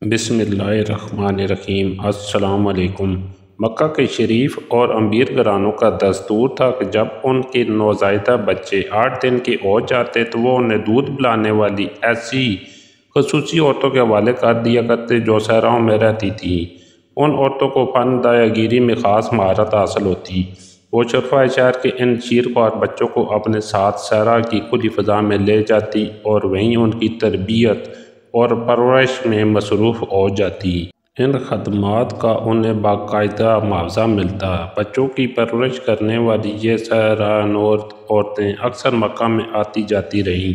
بسم اللہ الرحمن الرحیم۔ السلام علیکم۔ مکہ کے شریف اور امیر گھرانوں کا دستور تھا کہ جب ان کے نوزائیدہ بچے 8 دن کے ہو جاتے تو وہ انہیں دودھ پلانے والی ایسی خصوصی عورتوں کے حوالے کر دیا کرتے جو صحراؤں میں رہتی تھیں۔ ان عورتوں کو فن دایا گیری میں خاص مہارت حاصل ہوتی۔ وہ شرفائے شہر کے ان شیرخوار بچوں کو اپنے ساتھ صحرا کی کھلی فضا میں لے جاتی اور وہیں ان کی تربیت اور پرورش میں مصروف ہو جاتی۔ ان خدمات کا انہیں باقاعدہ معاوضہ ملتا۔ بچوں کی پرورش کرنے والی یہ صحرانورد عورتیں اکثر مکہ میں آتی جاتی رہیں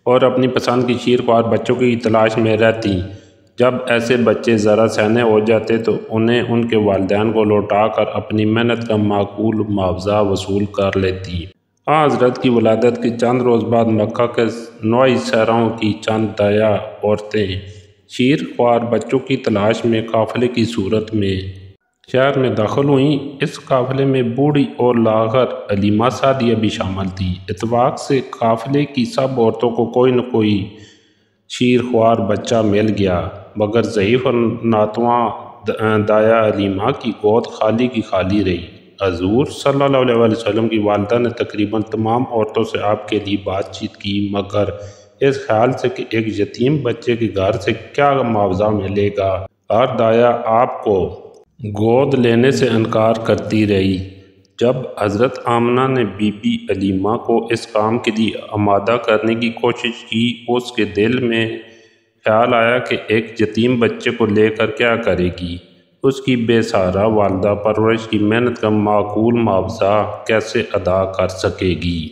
اور اپنی پسند کی شیرخوار بچوں کی تلاش میں رہتیں۔ جب ایسے بچے ذرا سیانے ہو جاتے تو انہیں ان کے والدین کو لوٹا کر اپنی محنت کا معقول معاوضہ وصول کر لیتی۔ حضرت کی ولادت کے چند روز بعد مکہ کے نواحی صحراؤں کی چند دایا عورتیں شیرخوار بچوں کی تلاش میں قافلے کی صورت میں شہر میں داخل ہوئیں۔ اس قافلے میں بوڑھی اور لاغر علیمہ سعدیہ بھی شامل تھیں۔ اتفاق سے قافلے کی سب عورتوں کو کوئی نہ کوئی شیرخوار بچہ مل گیا، مگر ضعیف اور ناتواں دایا علیمہ کی گود خالی کی خالی رہی۔ حضور صلی اللہ علیہ وسلم کی والدہ نے تقریباً تمام عورتوں سے آپ کے لیے بات چیت کی، مگر اس خیال سے کہ ایک یتیم بچے کے گھر سے کیا معاوضہ ملے گا، ہر دایا آپ کو گود لینے سے انکار کرتی رہی۔ جب حضرت آمنہ نے بی بی علیمہ کو اس کام کے لیے آمادہ کرنے کی کوشش کی، اس کے دل میں خیال آیا کہ ایک یتیم بچے کو لے کر کیا کرے گی، اس کی بے سہارا والدہ پرورش کی محنت کا معقول معاوضہ کیسے ادا کر سکے گی۔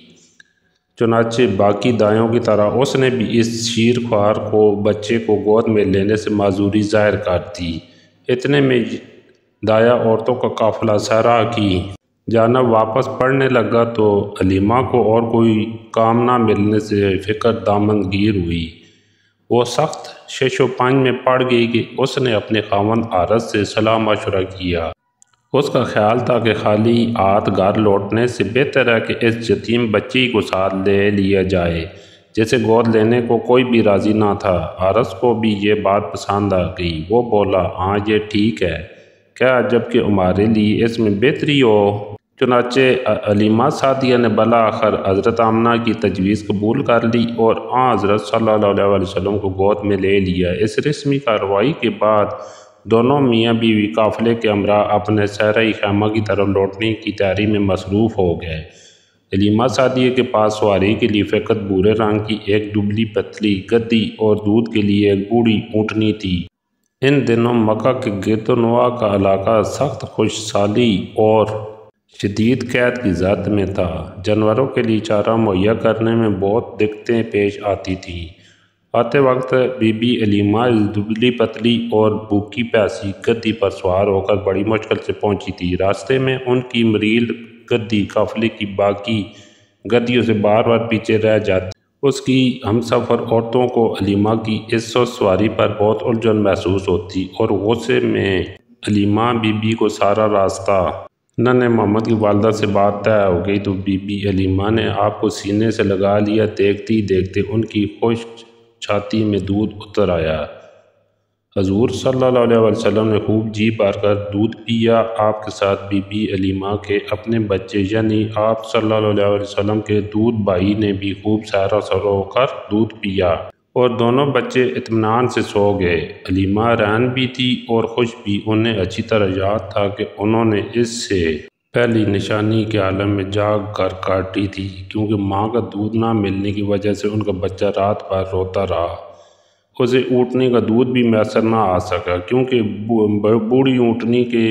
چنانچہ باقی دایوں کی طرح اس نے بھی اس شیرخوار بچے کو گود میں لینے سے معذوری ظاہر کر دی۔ اتنے میں دایا عورتوں کا قافلہ صحرا کی جانب واپس پڑنے لگا تو علیمہ کو اور کوئی کام نہ ملنے سے فکر دامن گیر ہوئی۔ وہ سخت شش و پنج میں پڑ گئی کہ اس نے اپنے خاوند حارث سے صلاح مشورہ کیا۔ اس کا خیال تھا کہ خالی ہاتھ گھر لوٹنے سے بہتر ہے کہ اس یتیم بچی کو ساتھ لے لیا جائے، جسے گود لینے کو کوئی بھی راضی نہ تھا۔ حارث کو بھی یہ بات پسند آ گئی۔ وہ بولا، ہاں یہ ٹھیک ہے، کیا عجب کہ ہمارے لیے اس میں بہتری ہو۔ چنانچہ علیمہ سعدیہ نے بالآخر حضرت آمنہ کی تجویز قبول کر لی اور حضرت صلی اللہ علیہ وسلم کو گود میں لے لیا۔ اس رسمی کارروائی کے بعد دونوں میاں بیوی قافلے کے ہمراہ اپنے صحرائی خیمہ کی طرف لوٹنے کی تیاری میں مصروف ہو گئے۔ علیمہ سعدیہ کے پاس سواری کے لیے فقط بھورے رنگ کی ایک دبلی پتلی گدی اور دودھ کے لیے ایک بوڑھی اونٹنی تھی۔ ان دنوں مکہ کے گرد و نواح کا علاقہ سخت خشک سالی اور شدید قحط کی زد میں تھا۔ جانوروں کے لیے چارہ مہیا کرنے میں بہت دقتیں پیش آتی تھیں۔ آتے وقت بی بی علیمہ اس دبلی پتلی اور بھوکی پیاسی گدی پر سوار ہو کر بڑی مشکل سے پہنچی تھی۔ راستے میں ان کی مریل گدی قافلے کی باقی گدیوں سے بار بار پیچھے رہ جاتی۔ اس کی ہمسفر عورتوں کو علیمہ کی اس سست سواری پر بہت الجھن محسوس ہوتی اور غصے میں علیمہ بی بی کو سارا راستہ ننھے محمد کی والدہ سے بات طے ہو گئی تو بی بی علیمہ نے آپ کو سینے سے لگا لیا۔ دیکھتے ہی دیکھتے ان کی خشک چھاتی میں دودھ اتر آیا۔ حضور صلی اللہ علیہ وسلم نے خوب جی بھر کر دودھ پیا۔ آپ کے ساتھ بی بی علیمہ کے اپنے بچے یعنی آپ صلی اللہ علیہ وسلم کے دودھ بھائی نے بھی خوب سیر ہو کر دودھ پیا اور دونوں بچے اطمینان سے سو گئے۔ علیمہ رہن بھی تھی اور خوش بھی۔ انہیں اچھی طرح یاد تھا کہ انہوں نے اس سے پہلی نشانی کے عالم میں جاگ کر کاٹی تھی، کیونکہ ماں کا دودھ نہ ملنے کی وجہ سے ان کا بچہ رات بھر روتا رہا۔ اسے اونٹنی کا دودھ بھی میسر نہ آ سکا، کیونکہ بوڑھی اونٹنی کے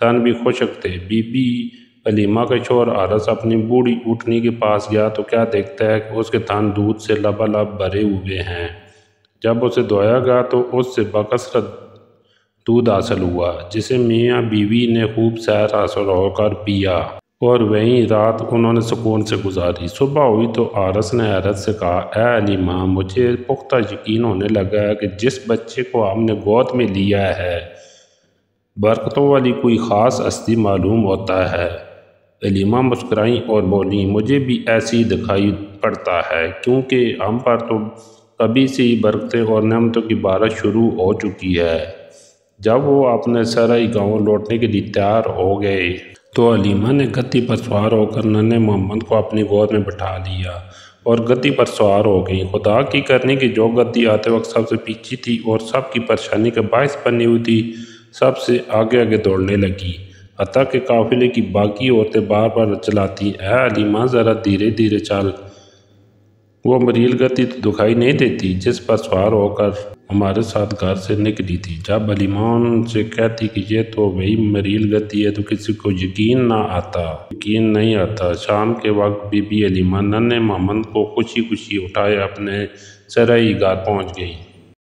تن بھی خشک تھے۔ بی بی علیمہ کا شوہر حارث اپنی بوڑھی اونٹنی کے پاس گیا تو کیا دیکھتا ہے کہ اس کے تن دودھ سے لبالب بھرے ہوئے ہیں۔ جب اسے دھویا گیا تو اس سے بکثرت دودھ حاصل ہوا، جسے میاں بیوی نے خوب سیر حاصل ہو کر پیا اور وہیں رات انہوں نے سکون سے گزاری۔ صبح ہوئی تو حارث نے حیرت سے کہا، اے علیمہ، مجھے پختہ یقین ہونے لگا ہے کہ جس بچے کو ہم نے گود میں لیا ہے برکتوں والی کوئی خاص ہستی معلوم ہوتا ہے۔ علیمہ مسکرائیں اور بولیں، مجھے بھی ایسی دکھائی پڑتا ہے، کیونکہ ہم پر تو ابھی سے ہی برکتیں اور نعمتوں کی بارش شروع ہو چکی ہے۔ جب وہ اپنے سرائی گاؤں لوٹنے کے لیے تیار ہو گئے تو علیمہ نے گدی پر سوار ہو کر ننھے محمد کو اپنی گود میں بٹھا لیا اور گدی پر سوار ہو گئیں۔ خدا کی کرنی کہ جو گدی آتے وقت سب سے پیچھے تھی اور سب کی پریشانی کا باعث بنی ہوئی تھی، سب سے آگے آگے دوڑنے لگی، حتیٰ کہ قافلے کی باقی عورتیں بار بار چلاتی، اے علیمہ ذرا دھیرے دھیرے چل، وہ مریل گدی تو دکھائی نہیں دیتی جس پر سوار ہو کر ہمارے ساتھ گھر سے نکلی تھی۔ جب علیمہ ان سے کہتی کہ یہ تو وہی مریل گدی ہے تو کسی کو یقین نہیں آتا۔ شام کے وقت بی بی علیمہ ننھے محمد کو خوشی خوشی اٹھائے اپنے سرائی گھر پہنچ گئی۔